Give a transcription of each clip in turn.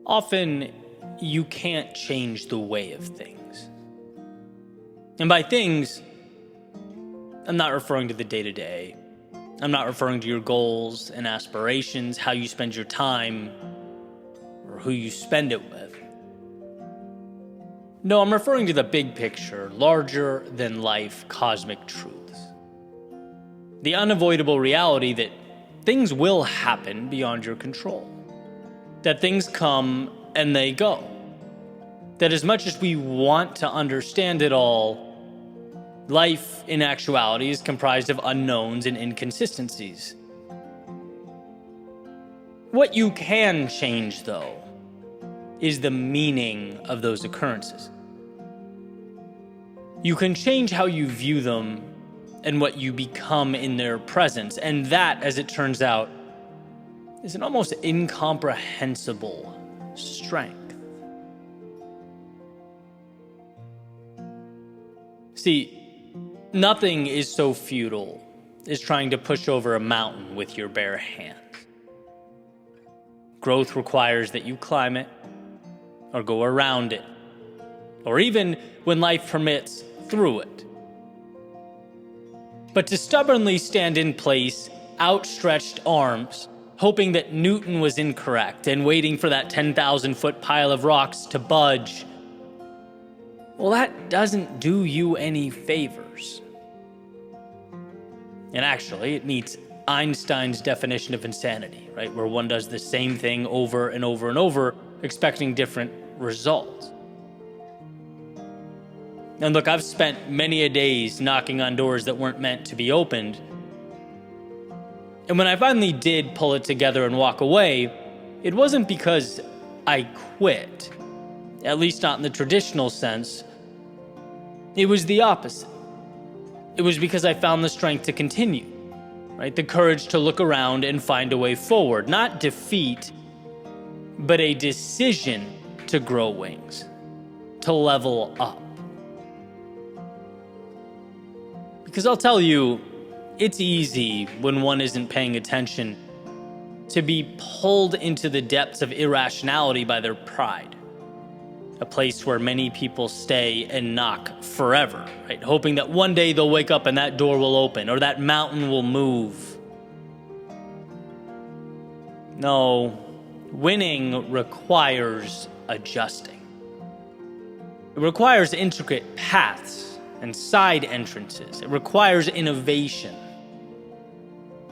often you can't change the way of things. And by things, I'm not referring to the day-to-day. I'm not referring to your goals and aspirations, how you spend your time, or who you spend it with. No, I'm referring to the big picture, larger-than-life cosmic truths. The unavoidable reality that things will happen beyond your control. That things come and they go. That as much as we want to understand it all, life in actuality is comprised of unknowns and inconsistencies. What you can change, though, is the meaning of those occurrences. You can change how you view them and what you become in their presence, and that, as it turns out, is an almost incomprehensible strength. See, nothing is so futile as trying to push over a mountain with your bare hands. Growth requires that you climb it, or go around it, or even, when life permits, through it. But to stubbornly stand in place, outstretched arms, hoping that Newton was incorrect and waiting for that 10,000-foot pile of rocks to budge, well, that doesn't do you any favors. And actually, it meets Einstein's definition of insanity, right? Where one does the same thing over and over and over, expecting different results. And look, I've spent many a days knocking on doors that weren't meant to be opened. And when I finally did pull it together and walk away, it wasn't because I quit, at least not in the traditional sense. It was the opposite. It was because I found the strength to continue, right? The courage to look around and find a way forward. Not defeat, but a decision to grow wings, to level up. Because I'll tell you, it's easy when one isn't paying attention to be pulled into the depths of irrationality by their pride. A place where many people stay and knock forever, right? Hoping that one day they'll wake up and that door will open or that mountain will move. No, winning requires adjusting. It requires intricate paths and side entrances. It requires innovation.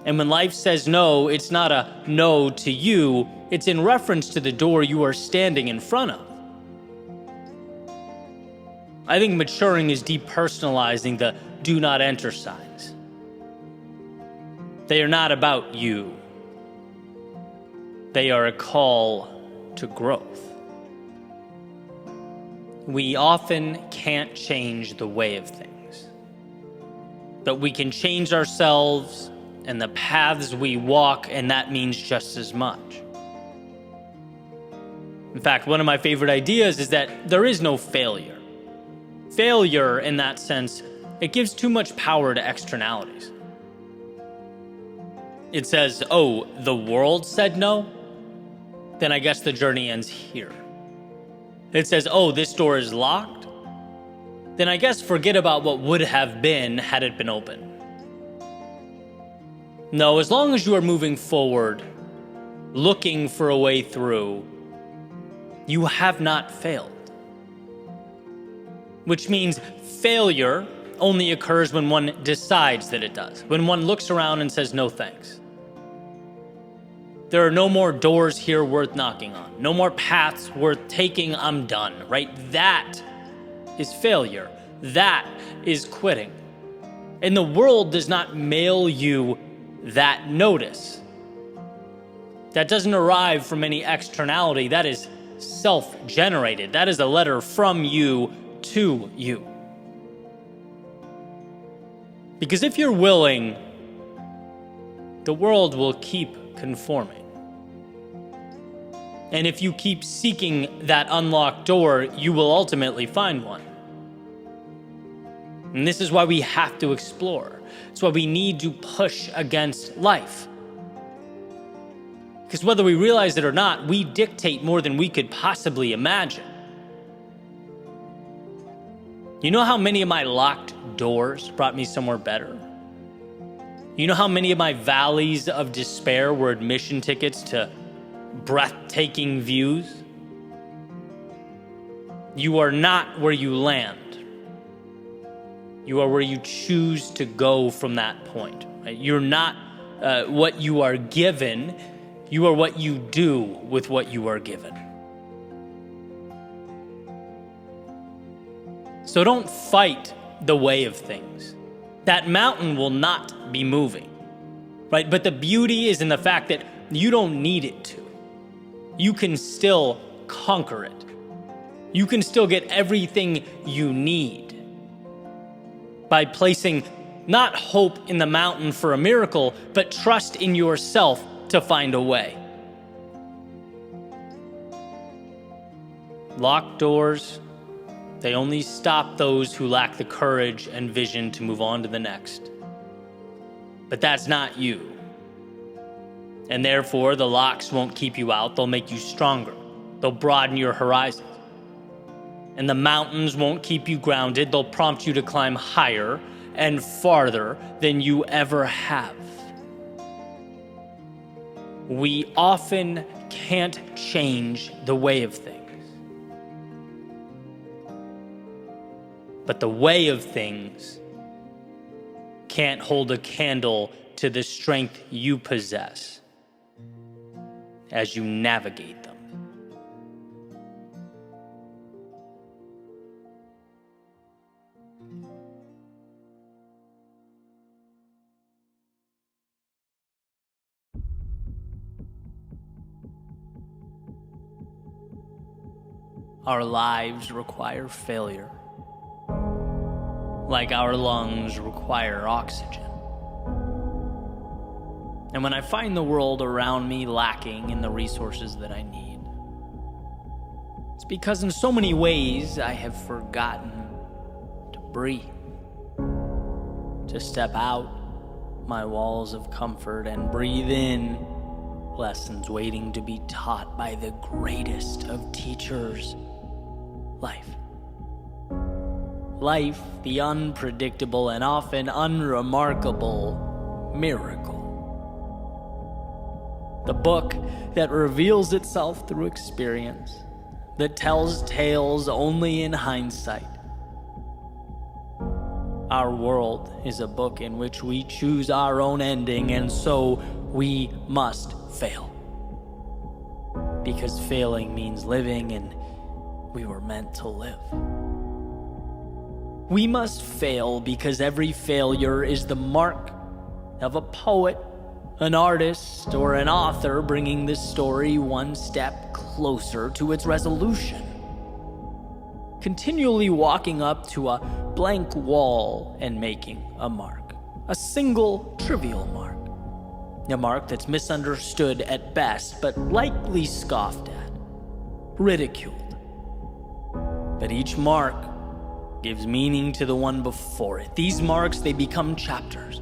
And when life says no, it's not a no to you, it's in reference to the door you are standing in front of. I think maturing is depersonalizing the do not enter signs. They are not about you. They are a call to growth. We often can't change the way of things, but we can change ourselves and the paths we walk, and that means just as much. In fact, one of my favorite ideas is that there is no failure. Failure, in that sense, it gives too much power to externalities. It says, oh, the world said no? Then I guess the journey ends here. It says, oh, this door is locked? Then I guess forget about what would have been had it been open. No, as long as you are moving forward, looking for a way through, you have not failed. Which means failure only occurs when one decides that it does, when one looks around and says, no thanks. There are no more doors here worth knocking on, no more paths worth taking, I'm done, right? That is failure. That is quitting. And the world does not mail you that notice. That doesn't arrive from any externality. That is self-generated. That is a letter from you to you. Because if you're willing, the world will keep conforming. And if you keep seeking that unlocked door, you will ultimately find one. And this is why we have to explore. It's why we need to push against life. Because whether we realize it or not, we dictate more than we could possibly imagine. You know how many of my locked doors brought me somewhere better? You know how many of my valleys of despair were admission tickets to breathtaking views? You are not where you land. You are where you choose to go from that point. Right? You're not what you are given. You are what you do with what you are given. So don't fight the way of things. That mountain will not be moving, right? But the beauty is in the fact that you don't need it to. You can still conquer it. You can still get everything you need by placing not hope in the mountain for a miracle, but trust in yourself to find a way. Locked doors, they only stop those who lack the courage and vision to move on to the next. But that's not you. And therefore, the locks won't keep you out. They'll make you stronger. They'll broaden your horizons. And the mountains won't keep you grounded. They'll prompt you to climb higher and farther than you ever have. We often can't change the way of things. But the way of things can't hold a candle to the strength you possess as you navigate them. Our lives require failure, like our lungs require oxygen. And when I find the world around me lacking in the resources that I need, it's because in so many ways I have forgotten to breathe, to step out my walls of comfort and breathe in lessons waiting to be taught by the greatest of teachers, life. Life, the unpredictable and often unremarkable miracle. The book that reveals itself through experience, that tells tales only in hindsight. Our world is a book in which we choose our own ending, and so we must fail. Because failing means living, and we were meant to live. We must fail because every failure is the mark of a poet, an artist, or an author bringing the story one step closer to its resolution. Continually walking up to a blank wall and making a mark. A single trivial mark. A mark that's misunderstood at best, but likely scoffed at, ridiculed. But each mark gives meaning to the one before it. These marks, they become chapters,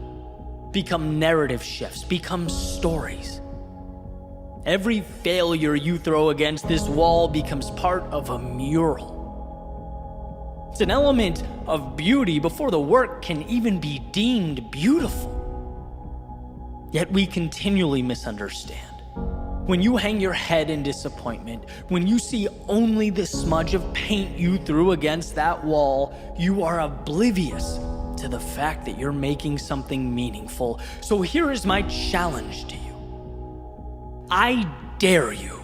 become narrative shifts, become stories. Every failure you throw against this wall becomes part of a mural. It's an element of beauty before the work can even be deemed beautiful. Yet we continually misunderstand. When you hang your head in disappointment, when you see only the smudge of paint you threw against that wall, you are oblivious to the fact that you're making something meaningful. So here is my challenge to you. I dare you,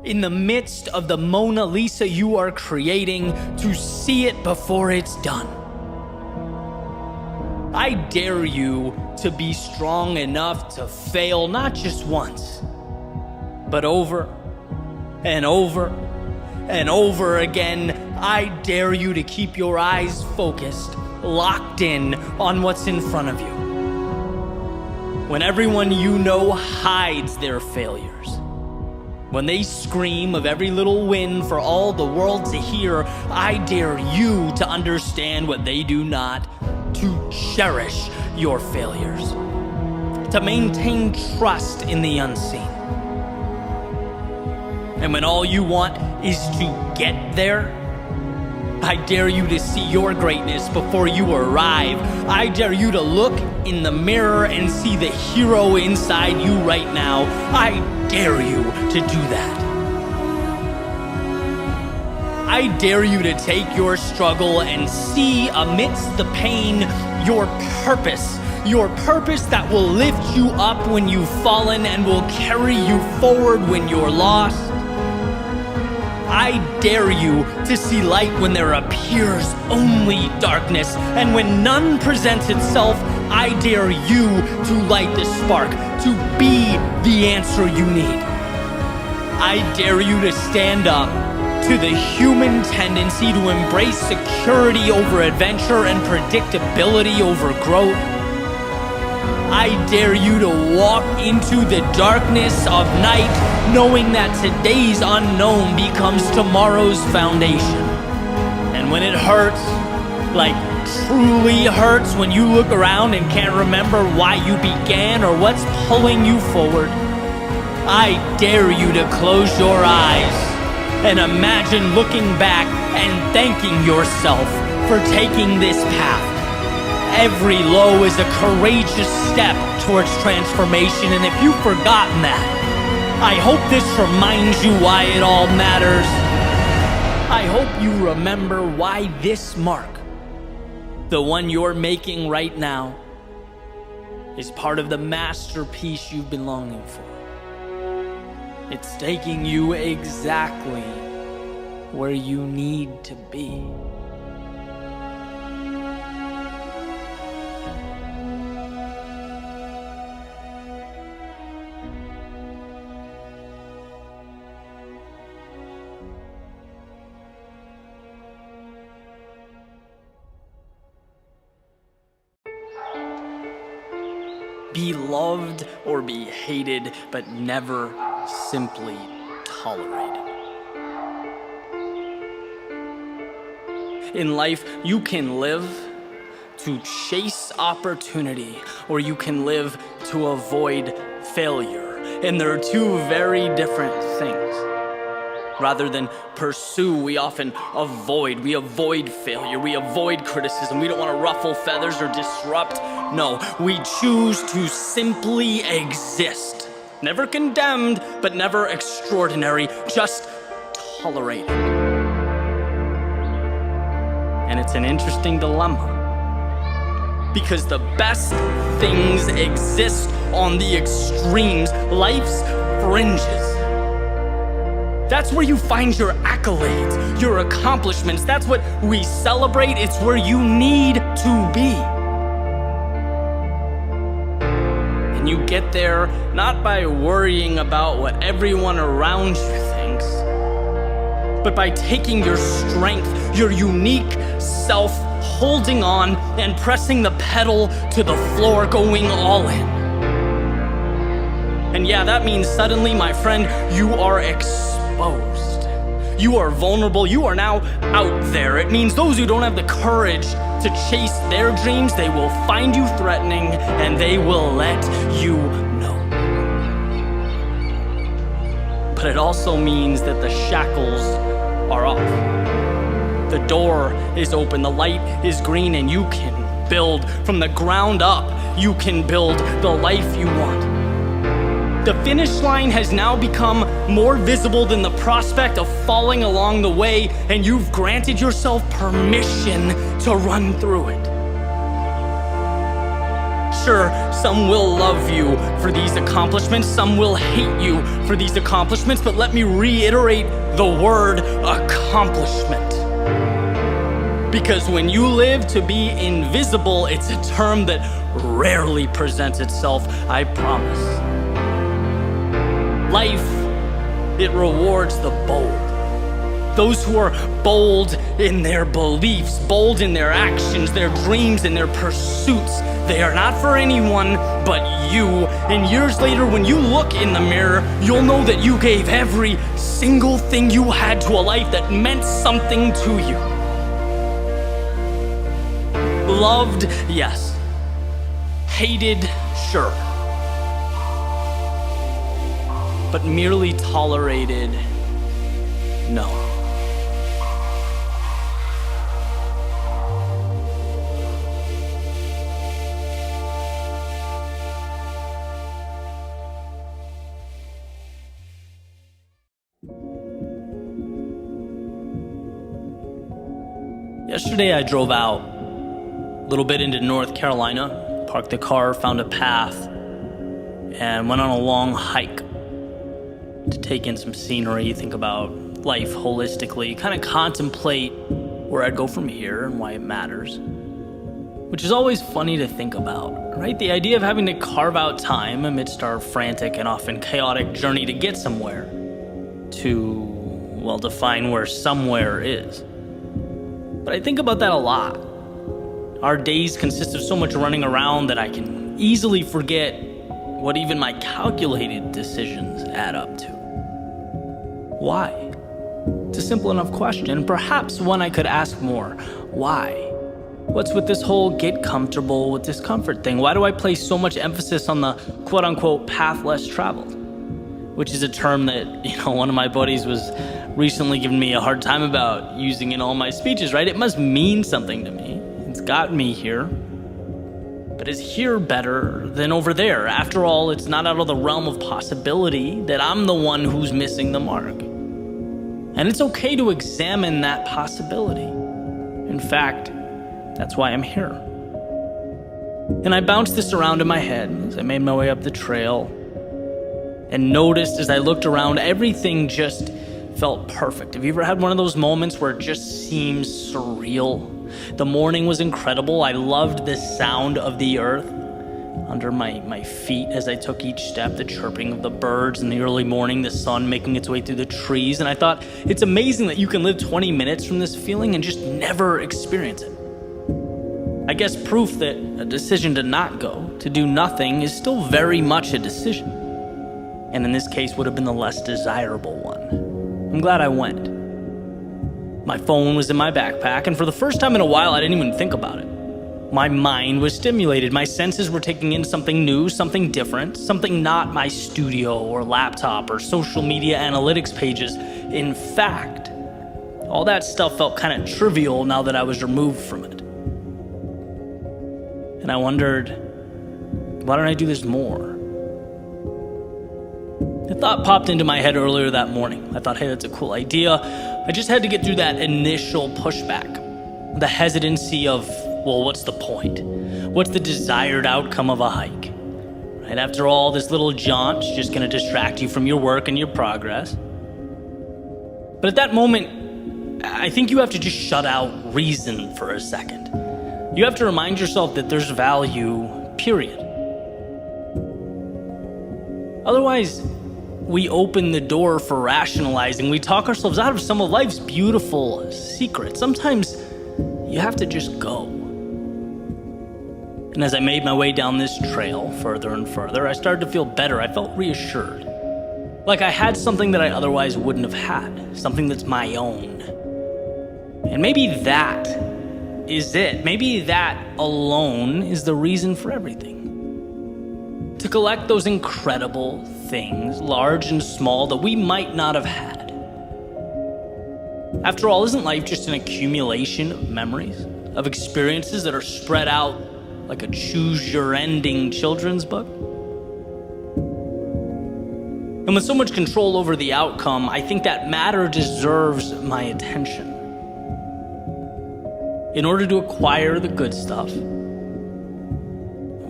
in the midst of the Mona Lisa you are creating, to see it before it's done. I dare you to be strong enough to fail not just once, but over and over and over again. I dare you to keep your eyes focused, locked in on what's in front of you. When everyone you know hides their failures, when they scream of every little win for all the world to hear, I dare you to understand what they do not, to cherish your failures, to maintain trust in the unseen, And when all you want is to get there, I dare you to see your greatness before you arrive. I dare you to look in the mirror and see the hero inside you right now. I dare you to do that. I dare you to take your struggle and see amidst the pain your purpose that will lift you up when you've fallen and will carry you forward when you're lost. I dare you to see light when there appears only darkness, and when none presents itself, I dare you to light the spark, to be the answer you need. I dare you to stand up to the human tendency to embrace security over adventure and predictability over growth. I dare you to walk into the darkness of night, knowing that today's unknown becomes tomorrow's foundation. And when it hurts, like truly hurts, when you look around and can't remember why you began or what's pulling you forward, I dare you to close your eyes and imagine looking back and thanking yourself for taking this path. Every low is a courageous step towards transformation, and if you've forgotten that, I hope this reminds you why it all matters. I hope you remember why this mark, the one you're making right now, is part of the masterpiece you've been longing for. It's taking you exactly where you need to be. Be loved or be hated, but never simply tolerated. In life, you can live to chase opportunity, or you can live to avoid failure. And there are two very different things. Rather than pursue, we often avoid. We avoid failure. We avoid criticism. We don't want to ruffle feathers or disrupt. No, we choose to simply exist. Never condemned, but never extraordinary. Just tolerated. And it's an interesting dilemma. Because the best things exist on the extremes, life's fringes. That's where you find your accolades, your accomplishments. That's what we celebrate. It's where you need to be. And you get there not by worrying about what everyone around you thinks, but by taking your strength, your unique self, holding on and pressing the pedal to the floor, going all in. And yeah, that means suddenly, my friend, you are exposed. You are vulnerable. You are now out there. It means those who don't have the courage to chase their dreams, they will find you threatening and they will let you know. But it also means that the shackles are off. The door is open, the light is green, and you can build from the ground up. You can build the life you want. The finish line has now become more visible than the prospect of falling along the way, and you've granted yourself permission to run through it. Sure, some will love you for these accomplishments, some will hate you for these accomplishments, but let me reiterate the word accomplishment. Because when you live to be invisible, it's a term that rarely presents itself, I promise. Life, it rewards the bold. Those who are bold in their beliefs, bold in their actions, their dreams, and their pursuits. They are not for anyone but you. And years later, when you look in the mirror, you'll know that you gave every single thing you had to a life that meant something to you. Loved, yes. Hated, sure. But merely tolerated, No. Yesterday I drove out a little bit into North Carolina, parked the car, found a path, and went on a long hike to take in some scenery, think about life holistically, kind of contemplate where I'd go from here and why it matters. Which is always funny to think about, right? The idea of having to carve out time amidst our frantic and often chaotic journey to get somewhere, to, well, define where somewhere is. But I think about that a lot. Our days consist of so much running around that I can easily forget what even my calculated decisions add up to. Why? It's a simple enough question, perhaps one I could ask more. Why? What's with this whole get comfortable with discomfort thing? Why do I place so much emphasis on the quote-unquote path less traveled? Which is a term that, one of my buddies was recently giving me a hard time about using in all my speeches, right? It must mean something to me. It's got me here. But is here better than over there? After all, it's not out of the realm of possibility that I'm the one who's missing the mark. And it's okay to examine that possibility. In fact, that's why I'm here. And I bounced this around in my head as I made my way up the trail and noticed as I looked around, everything just felt perfect. Have you ever had one of those moments where it just seems surreal? The morning was incredible. I loved the sound of the earth under my feet as I took each step, the chirping of the birds in the early morning, the sun making its way through the trees. And I thought, it's amazing that you can live 20 minutes from this feeling and just never experience it. I guess proof that a decision to not go, to do nothing, is still very much a decision. And in this case would have been the less desirable one. I'm glad I went. My phone was in my backpack, and for the first time in a while, I didn't even think about it. My mind was stimulated. My senses were taking in something new, something different, something not my studio or laptop or social media analytics pages. In fact, all that stuff felt kind of trivial now that I was removed from it. And I wondered, why don't I do this more? A thought popped into my head earlier that morning. I thought, hey, that's a cool idea. I just had to get through that initial pushback, the hesitancy of, well, what's the point? What's the desired outcome of a hike? Right? After all, this little jaunt's just going to distract you from your work and your progress. But at that moment, I think you have to just shut out reason for a second. You have to remind yourself that there's value, period. Otherwise, we open the door for rationalizing. We talk ourselves out of some of life's beautiful secrets. Sometimes you have to just go. And as I made my way down this trail further and further, I started to feel better. I felt reassured. Like I had something that I otherwise wouldn't have had. Something that's my own. And maybe that is it. Maybe that alone is the reason for everything. To collect those incredible things, large and small, that we might not have had. After all, isn't life just an accumulation of memories, of experiences that are spread out like a choose-your-ending children's book? And with so much control over the outcome, I think that matter deserves my attention. In order to acquire the good stuff,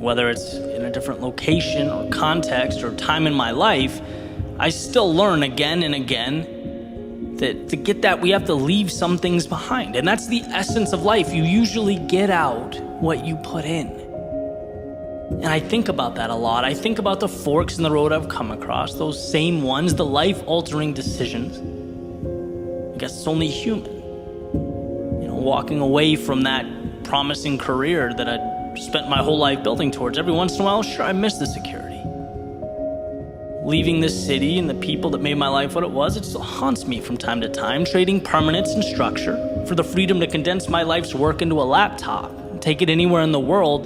whether it's in a different location or context or time in my life, I still learn again and again that to get that, we have to leave some things behind. And that's the essence of life. You usually get out what you put in. And I think about that a lot. I think about the forks in the road I've come across, those same ones, the life-altering decisions. I guess it's only human. Walking away from that promising career that I'd spent my whole life building towards. Every once in a while, sure, I miss the security. Leaving this city and the people that made my life what it was, it still haunts me from time to time, trading permanence and structure for the freedom to condense my life's work into a laptop and take it anywhere in the world.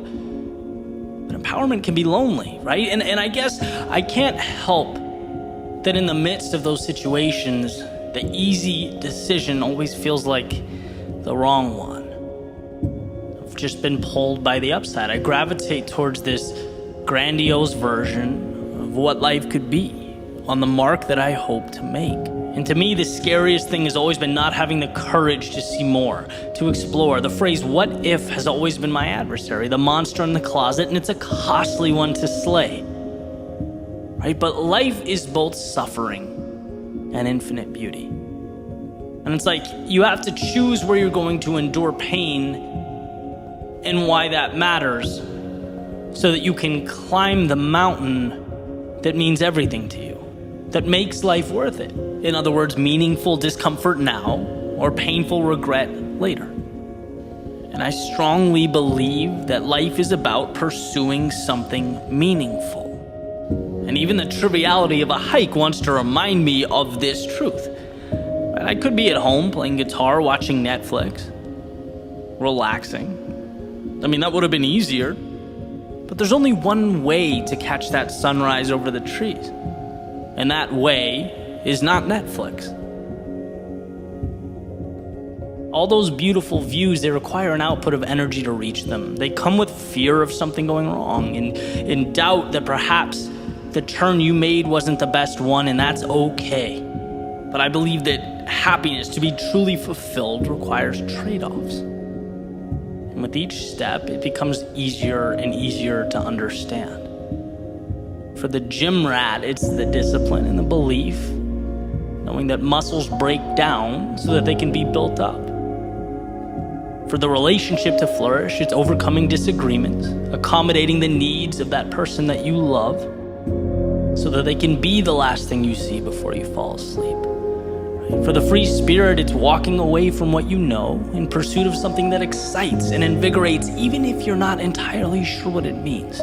But empowerment can be lonely, right? And I guess I can't help that in the midst of those situations, the easy decision always feels like the wrong one. I've just been pulled by the upside. I gravitate towards this grandiose version of what life could be on the mark that I hope to make. And to me, the scariest thing has always been not having the courage to see more, to explore. The phrase, what if, has always been my adversary, the monster in the closet, and it's a costly one to slay. Right? But life is both suffering and infinite beauty. And it's like you have to choose where you're going to endure pain and why that matters so that you can climb the mountain that means everything to you, that makes life worth it. In other words, meaningful discomfort now or painful regret later. And I strongly believe that life is about pursuing something meaningful. And even the triviality of a hike wants to remind me of this truth. I could be at home playing guitar, watching Netflix, relaxing. I mean, that would have been easier. But there's only one way to catch that sunrise over the trees. And that way is not Netflix. All those beautiful views, they require an output of energy to reach them. They come with fear of something going wrong and doubt that perhaps the turn you made wasn't the best one, and that's okay. But I believe that happiness, to be truly fulfilled, requires trade-offs. And with each step, it becomes easier and easier to understand. For the gym rat, it's the discipline and the belief, knowing that muscles break down so that they can be built up. For the relationship to flourish, it's overcoming disagreements, accommodating the needs of that person that you love, so that they can be the last thing you see before you fall asleep. For the free spirit, it's walking away from what you know in pursuit of something that excites and invigorates, even if you're not entirely sure what it means.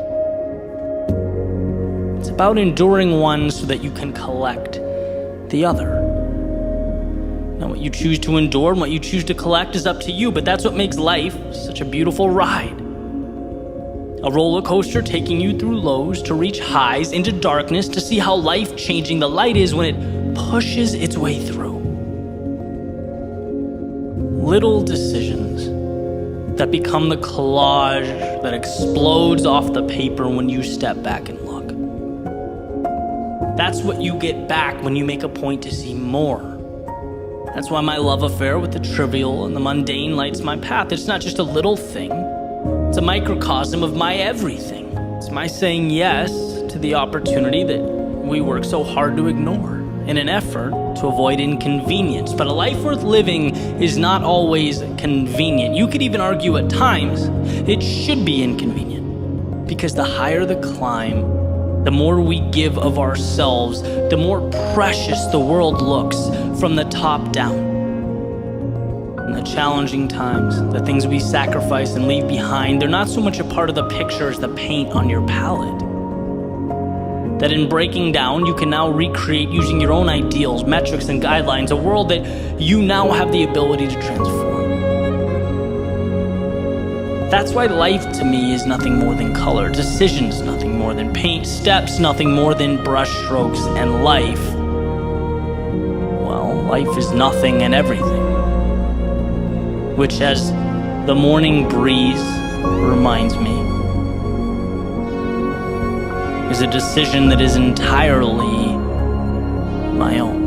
It's about enduring one so that you can collect the other. Now, what you choose to endure and what you choose to collect is up to you, but that's what makes life such a beautiful ride. A roller coaster taking you through lows to reach highs into darkness to see how life-changing the light is when it pushes its way through. Little decisions that become the collage that explodes off the paper when you step back and look. That's what you get back when you make a point to see more. That's why my love affair with the trivial and the mundane lights my path. It's not just a little thing. It's a microcosm of my everything. It's my saying yes to the opportunity that we work so hard to ignore in an effort to avoid inconvenience. But a life worth living is not always convenient. You could even argue at times it should be inconvenient, because the higher the climb, the more we give of ourselves, the more precious the world looks from the top down. In the challenging times, the things we sacrifice and leave behind, they're not so much a part of the picture as the paint on your palette. That in breaking down, you can now recreate using your own ideals, metrics, and guidelines, a world that you now have the ability to transform. That's why life to me is nothing more than color, decisions nothing more than paint, steps nothing more than brush strokes, and life, well, life is nothing and everything. Which, as the morning breeze reminds me, is a decision that is entirely my own.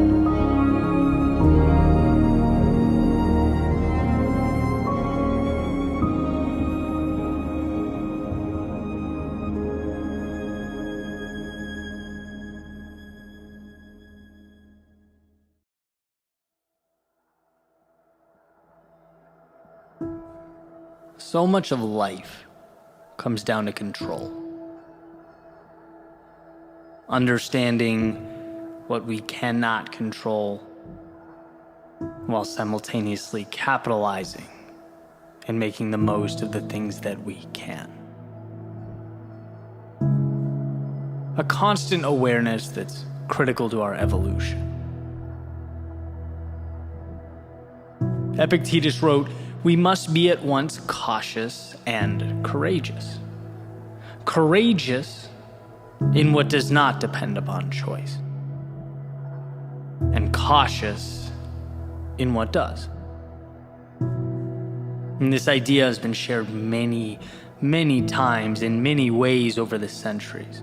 So much of life comes down to control. Understanding what we cannot control while simultaneously capitalizing and making the most of the things that we can. A constant awareness that's critical to our evolution. Epictetus wrote, "We must be at once cautious and courageous. Courageous in what does not depend upon choice, and cautious in what does. And this idea has been shared many, many times in many ways over the centuries.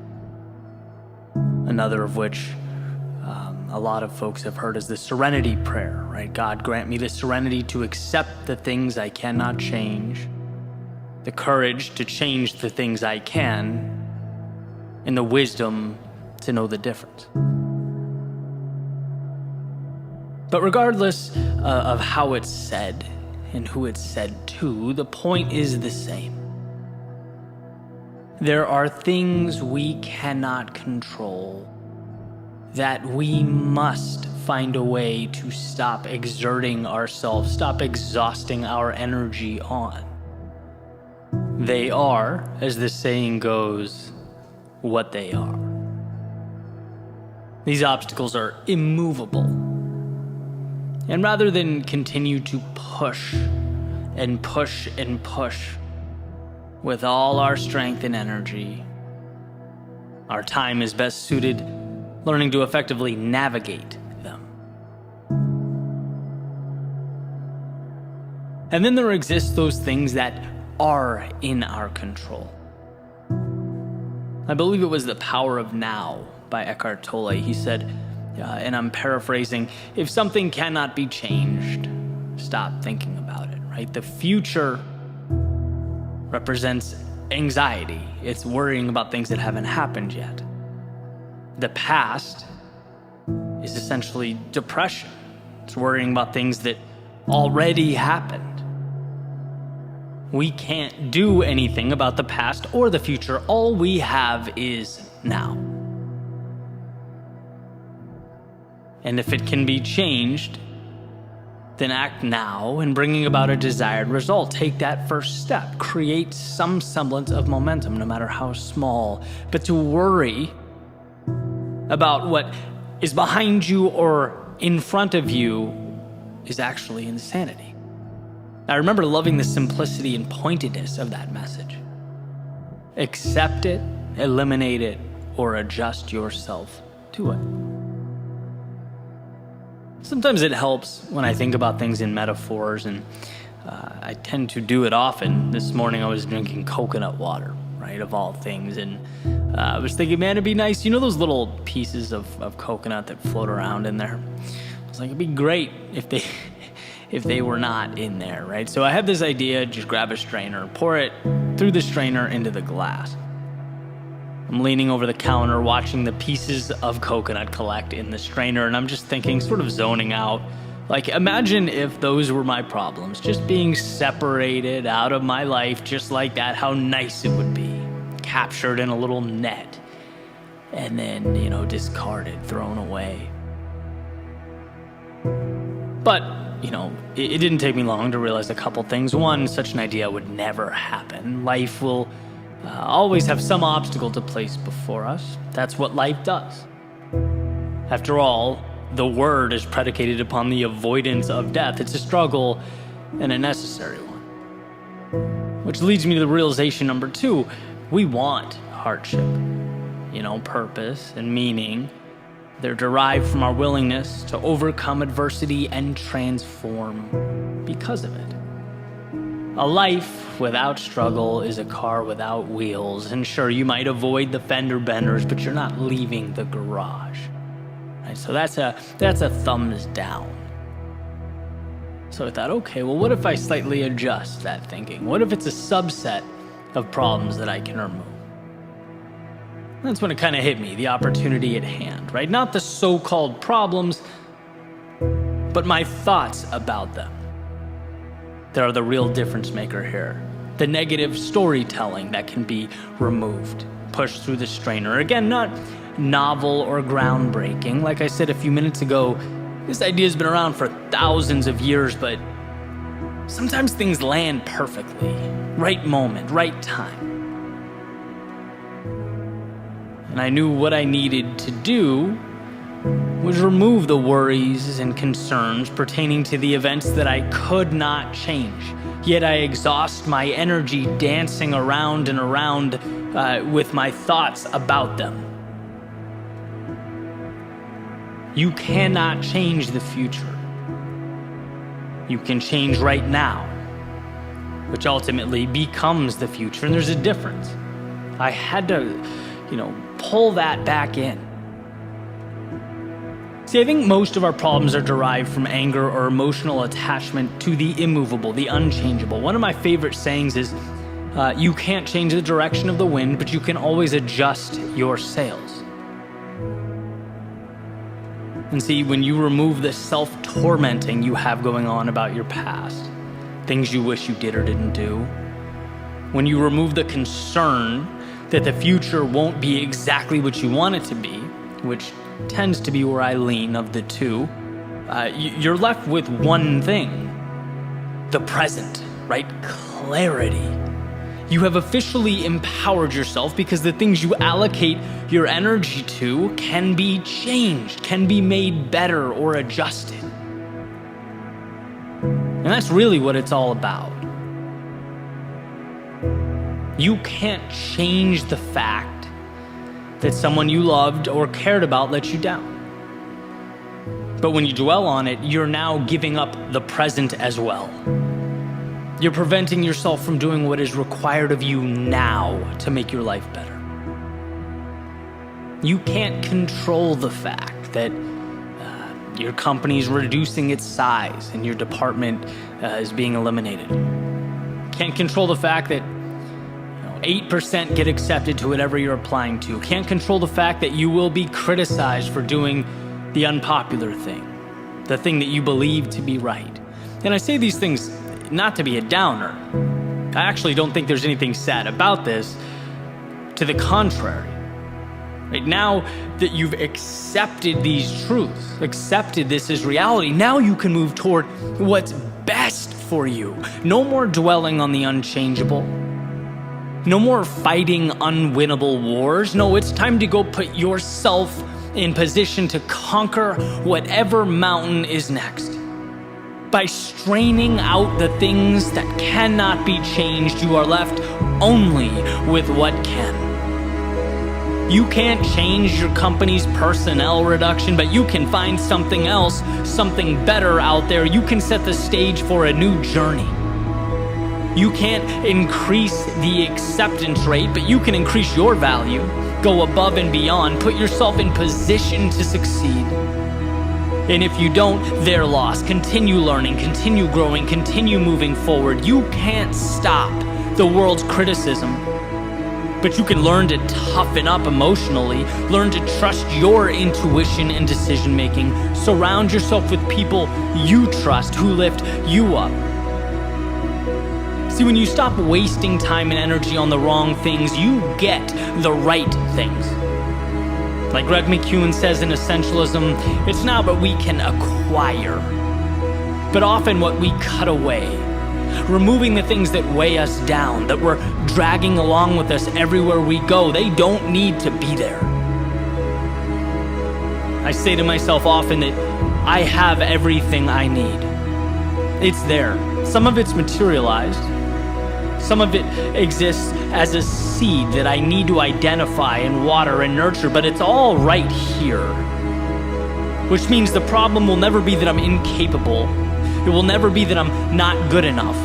Another of which a lot of folks have heard is the serenity prayer, right? God, grant me the serenity to accept the things I cannot change, the courage to change the things I can, and the wisdom to know the difference. But regardless of how it's said and who it's said to, the point is the same. There are things we cannot control that we must find a way to stop exerting ourselves, stop exhausting our energy on. They are, as the saying goes, what they are. These obstacles are immovable. And rather than continue to push and push and push with all our strength and energy, our time is best suited learning to effectively navigate them. And then there exist those things that are in our control. I believe it was The Power of Now by Eckhart Tolle. He said, and I'm paraphrasing, if something cannot be changed, stop thinking about it, right? The future represents anxiety. It's worrying about things that haven't happened yet. The past is essentially depression. It's worrying about things that already happened. We can't do anything about the past or the future. All we have is now. And if it can be changed, then act now in bringing about a desired result. Take that first step. Create some semblance of momentum, no matter how small. But to worry about what is behind you or in front of you is actually insanity. I remember loving the simplicity and pointedness of that message. Accept it, eliminate it, or adjust yourself to it. Sometimes it helps when I think about things in metaphors, and I tend to do it often. This morning I was drinking coconut water, right, of all things, and I was thinking, man, it'd be nice, you know those little pieces of coconut that float around in there? I was like, it'd be great if they were not in there, right? So I had this idea, just grab a strainer, pour it through the strainer into the glass. I'm leaning over the counter, watching the pieces of coconut collect in the strainer, and I'm just thinking, sort of zoning out, like, imagine if those were my problems, just being separated out of my life just like that, how nice it would be. Captured in a little net, and then, discarded, thrown away. But, it didn't take me long to realize a couple things. One, such an idea would never happen. Life will always have some obstacle to place before us. That's what life does. After all, the word is predicated upon the avoidance of death. It's a struggle and a necessary one. Which leads me to the realization number 2. We want hardship, purpose and meaning. They're derived from our willingness to overcome adversity and transform because of it. A life without struggle is a car without wheels. And sure, you might avoid the fender benders, but you're not leaving the garage. Right? So that's a thumbs down. So I thought, okay, well, what if I slightly adjust that thinking? What if it's a subset of problems that I can remove? That's when it kind of hit me, the opportunity at hand, right? Not the so-called problems, but my thoughts about them. They are the real difference maker here. The negative storytelling that can be removed, pushed through the strainer. Again, not novel or groundbreaking. Like I said a few minutes ago, this idea has been around for thousands of years, but sometimes things land perfectly. Right moment, right time. And I knew what I needed to do was remove the worries and concerns pertaining to the events that I could not change. Yet I exhaust my energy dancing around and around with my thoughts about them. You cannot change the future. You can change right now, which ultimately becomes the future. And there's a difference. I had to, pull that back in. See, I think most of our problems are derived from anger or emotional attachment to the immovable, the unchangeable. One of my favorite sayings is, you can't change the direction of the wind, but you can always adjust your sails. And see, when you remove the self-tormenting you have going on about your past, things you wish you did or didn't do, when you remove the concern that the future won't be exactly what you want it to be, which tends to be where I lean of the two, you're left with one thing: the present, right? Clarity. You have officially empowered yourself because the things you allocate your energy to can be changed, can be made better or adjusted. And that's really what it's all about. You can't change the fact that someone you loved or cared about let you down. But when you dwell on it, you're now giving up the present as well. You're preventing yourself from doing what is required of you now to make your life better. You can't control the fact that your company's reducing its size and your department is being eliminated. Can't control the fact that 8% get accepted to whatever you're applying to. Can't control the fact that you will be criticized for doing the unpopular thing, the thing that you believe to be right. And I say these things not to be a downer. I actually don't think there's anything sad about this. To the contrary. Right now that you've accepted these truths, accepted this as reality, now you can move toward what's best for you. No more dwelling on the unchangeable. No more fighting unwinnable wars. No, it's time to go put yourself in position to conquer whatever mountain is next. By straining out the things that cannot be changed, you are left only with what can. You can't change your company's personnel reduction, but you can find something else, something better out there. You can set the stage for a new journey. You can't increase the acceptance rate, but you can increase your value, go above and beyond, put yourself in position to succeed. And if you don't, they're lost. Continue learning, continue growing, continue moving forward. You can't stop the world's criticism, but you can learn to toughen up emotionally, learn to trust your intuition and decision making. Surround yourself with people you trust who lift you up. See, when you stop wasting time and energy on the wrong things, you get the right things. Like Greg McKeown says in Essentialism, it's not what we can acquire, but often what we cut away. Removing the things that weigh us down, that we're dragging along with us everywhere we go. They don't need to be there. I say to myself often that I have everything I need. It's there. Some of it's materialized. Some of it exists as a seed that I need to identify and water and nurture, but it's all right here. Which means the problem will never be that I'm incapable. It will never be that I'm not good enough.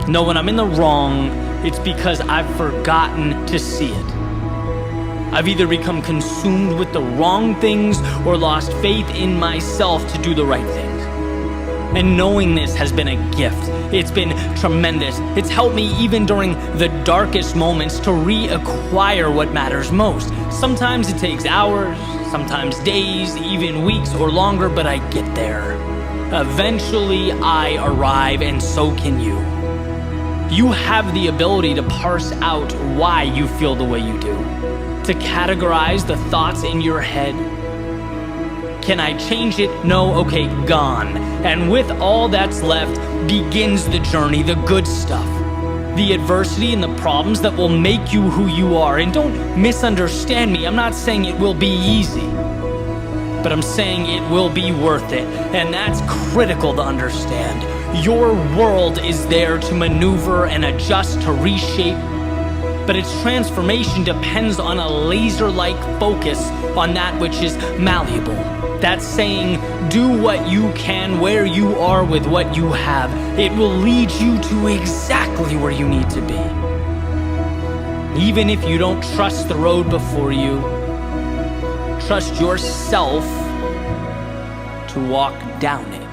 No, when I'm in the wrong, it's because I've forgotten to see it. I've either become consumed with the wrong things or lost faith in myself to do the right things. And knowing this has been a gift. It's been tremendous. It's helped me even during the darkest moments to reacquire what matters most. Sometimes it takes hours, sometimes days, even weeks or longer, but I get there. Eventually I arrive, and so can you. You have the ability to parse out why you feel the way you do, to categorize the thoughts in your head. Can I change it? No? Okay, gone. And with all that's left begins the journey, the good stuff. The adversity and the problems that will make you who you are. And don't misunderstand me. I'm not saying it will be easy, but I'm saying it will be worth it. And that's critical to understand. Your world is there to maneuver and adjust, to reshape, but its transformation depends on a laser-like focus on that which is malleable. That's saying, do what you can where you are with what you have. It will lead you to exactly where you need to be. Even if you don't trust the road before you, trust yourself to walk down it.